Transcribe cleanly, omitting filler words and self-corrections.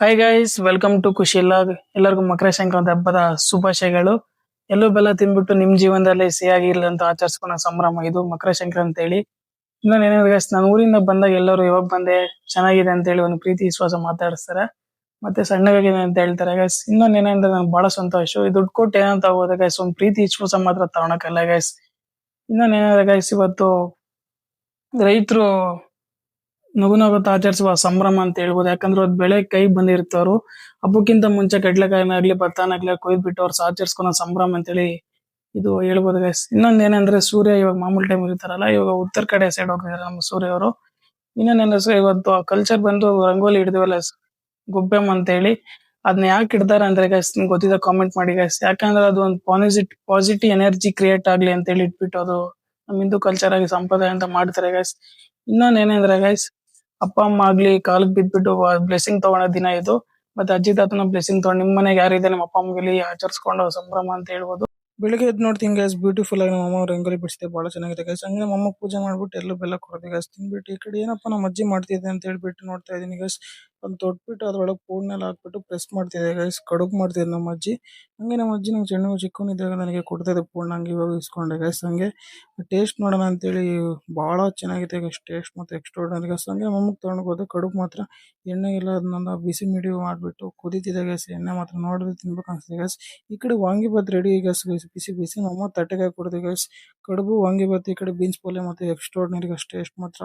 Hi guys, welcome to ಖುಷಿಲಾಗ್. ಎಲ್ಲರಿಗೂ ಮಕರ ಸಂಕ್ರಾಂತಿ ಹಬ್ಬದ ಶುಭಾಶಯಗಳು. ಎಲ್ಲೂ ಬೆಲ್ಲ ತಿನ್ಬಿಟ್ಟು ನಿಮ್ ಜೀವನದಲ್ಲಿ ಸಿಹಿಯಾಗಿರ್ಲಿ ಅಂತ ಆಚರಿಸ್ಕೊಳೋ ಸಂಭ್ರಮ ಇದು ಮಕರ ಸಂಕ್ರಾಂತಿ ಹೇಳಿ. ಇನ್ನೊಂದೇನಿದೆ ಗೈಸ್, ನಾನು ಊರಿಂದ ಬಂದಾಗ ಎಲ್ಲರೂ ಯಾವಾಗ ಬಂದೆ, ಚೆನ್ನಾಗಿದೆ ಅಂತ ಹೇಳಿ ಒಂದು ಪ್ರೀತಿ ವಿಶ್ವಾಸ ಮಾತಾಡಿಸ್ತಾರೆ. ಮತ್ತೆ ಸಣ್ಣಗಾಗಿದೆ ಅಂತ ಹೇಳ್ತಾರೆ ಗೈಸ್. ಇನ್ನೊಂದೇನಂದ್ರೆ ನಂಗೆ ಬಹಳ ಸಂತೋಷ. ಈ ದುಡ್ಡು ಕೊಟ್ಟು ಏನಂತ ತಗೋದೆ ಗೈಸ್, ಒಂದು ಪ್ರೀತಿ ವಿಶ್ವಾಸ ಮಾತ್ರ ತಗೊಳಕಲ್ಲ ಗೈಸ್. ಇನ್ನೊಂದೇನಿದೆ ಗೈಸ್, ಇವತ್ತು ರೈತರು ನಗು ನಗುತ್ತಾ ಆಚರಿಸುವ ಸಂಭ್ರಮ ಅಂತ ಹೇಳ್ಬೋದು. ಯಾಕಂದ್ರೆ ಅವ್ರ ಬೆಳೆ ಕೈ ಬಂದಿರ್ತಾರು. ಹಬ್ಬಕ್ಕಿಂತ ಮುಂಚೆ ಕಡ್ಲೆಕಾಯಿನಾಗ್ಲಿ ಭತ್ತನಾಗ್ಲಿ ಕೊಯ್ದ್ಬಿಟ್ಟು ಅವ್ರು ಆಚರಿಸ್ಕೊಳೋ ಸಂಭ್ರಮ ಅಂತೇಳಿ ಇದು ಹೇಳ್ಬೋದು ಗೈಸ್. ಇನ್ನೊಂದ್ ಏನಂದ್ರೆ ಸೂರ್ಯ ಇವಾಗ ಮಾಮೂಲಿ ಟೈಮ್ ಇರ್ತಾರಲ್ಲ, ಇವಾಗ ಉತ್ತರ ಕಡೆ ಸೈಡ್ ಹೋಗಿದ್ದಾರೆ ನಮ್ಮ ಸೂರ್ಯ ಅವರು. ಇನ್ನೊಂದೇನಂದ್ರೆ ಇವತ್ತು ಕಲ್ಚರ್ ಬಂದು ರಂಗೋಲಿ ಹಿಡಿದಿವಲ್ಲ, ಗೊಬ್ಬೆಮ್ಮ ಅಂತ ಹೇಳಿ. ಅದನ್ನ ಯಾಕೆ ಇಡ್ತಾರೆ ಅಂದ್ರೆ ಗೈಸ್, ನಿಮ್ಗೆ ಗೊತ್ತಿದೆ ಕಾಮೆಂಟ್ ಮಾಡಿ ಗೈಸ್. ಯಾಕಂದ್ರೆ ಅದು ಒಂದು ಪಾಸಿಟಿವ್ ಎನರ್ಜಿ ಕ್ರಿಯೇಟ್ ಆಗ್ಲಿ ಅಂತ ಹೇಳಿ ಇಟ್ಬಿಟ್ಟು ಅದು ನಮ್ಮ ಹಿಂದೂ ಕಲ್ಚರ್ ಆಗಿ ಸಂಪ್ರದಾಯ ಅಂತ ಮಾಡ್ತಾರೆ ಗೈಸ್. ಇನ್ನೊಂದ್ ಏನಂದ್ರೆ ಗೈಸ್, ಅಪ್ಪ ಅಮ್ಮ ಆಗ್ಲಿ ಕಾಲಕ್ ಬಿದ್ಬಿಟ್ಟು ಬ್ಲೆಸ್ಸಿಂಗ್ ತಗೊಳೋ ದಿನ ಇದು. ಮತ್ತೆ ಅಜ್ಜಿ ತಾತನ ಬ್ಲೆಸ್ಸಿಂಗ್ ತಗೊಂಡು ನಿಮ್ಮ ಮನೆಗೆ ಯಾರಿದೆ ನಿಮ್ಮ ಅಪ್ಪ ಅಮ್ಮಗಲಿ ಆಚರಿಸ್ಕೊಂಡು ಸಂಭ್ರಮ ಅಂತ ಹೇಳ್ಬೋದು. ಬೆಳಿಗ್ಗೆ ಎದ್ದು ನೋಡ್ತೀನಿ ಗೈಸ್, ಬ್ಯೂಟಿಫುಲ್ ಆಗಿ ನಮ್ಮ ಅಮ್ಮ ರಂಗೋಲಿ ಬಿಡಿಸಿದೆ, ಬಹಳ ಚೆನ್ನಾಗಿದೆ ಗೈಸ್. ಹಂಗೆ ನಮ್ಮ ಅಮ್ಮ ಪೂಜೆ ಮಾಡ್ಬಿಟ್ಟು ಎಲ್ಲೂ ಬೆಲ್ಲ ಕೊಡೋದು ಗೈಸ್. ತಿನ್ಬಿಟ್ಟು ಈ ಕಡೆ ಏನಪ್ಪ ನಮ್ಮ ಅಜ್ಜಿ ಮಾಡ್ತಿದೆ ಅಂತ ಹೇಳ್ಬಿಟ್ಟು ನೋಡ್ತಾ ಇದೀನಿ ಗೈಸ್. ಒಂದು ತೊಟ್ಬಿಟ್ಟು ಅದ್ರೊಳಗೆ ಪೂರ್ಣೆಲ್ಲ ಹಾಕ್ಬಿಟ್ಟು ಪ್ರೆಸ್ ಮಾಡ್ತಿದೆ ಗೈಸ್. ಕಡುಬು ಮಾಡ್ತಿದೆ ನಮ್ಮ ಅಜ್ಜಿ. ಹಂಗೆ ನಮ್ಮ ಅಜ್ಜಿ ನಂಗೆ ಸಣ್ಣ ಚಿಕ್ಕವನಿದ್ದಾಗ ನನಗೆ ಕೊಡ್ತಾ ಪೂರ್ಣ, ಹಂಗೆ ಇವಾಗ ಇಸ್ಕೊಂಡೆ ಗೈಸ್. ಹಂಗೆ ಟೇಸ್ಟ್ ನೋಡೋಣ ಅಂತೇಳಿ ಬಹಳ ಚೆನ್ನಾಗಿದೆ ಗೈಸ್, ಟೇಸ್ಟ್ ಮತ್ತೆ ಎಕ್ಸ್ಟ್ರಾರ್ಡಿನರಿ ಗೈಸ್. ಹಂಗೆ ಮಮ್ಮಗೆ ತಗೊಂಡು ಹೋದೆ. ಕಡುಬು ಮಾತ್ರ ಎಣ್ಣೆ ಇಲ್ಲ, ಅದನ್ನ ಬಿಸಿ ಮಿಡಿ ಮಾಡ್ಬಿಟ್ಟು ಕುದೀತಿದೆ ಗೈಸ್. ಎಣ್ಣೆ ಮಾತ್ರ ನೋಡಿದ್ರೆ ತಿನ್ಬೇಕು ಅನ್ಸುತ್ತೆ ಗೈಸ್. ಈ ಕಡೆ ವಾಂಗಿಬಾತ್ ರೆಡಿ ಗೈಸ್, ಬಿಸಿ ಬಿಸಿ ನಮ್ಮ ತಟ್ಟೆಗೆ ಕೊಡ್ತೀವಿ ಗೈಸ್. ಕಡುಬು ವಾಂಗಿಬಾತ್, ಈ ಕಡೆ ಬೀನ್ಸ್ ಪಲ್ಯ ಮತ್ತೆ ಎಕ್ಸ್ಟ್ರಾರ್ಡಿನರಿ ಗೈಸ್, ಟೇಸ್ಟ್ ಮಾತ್ರ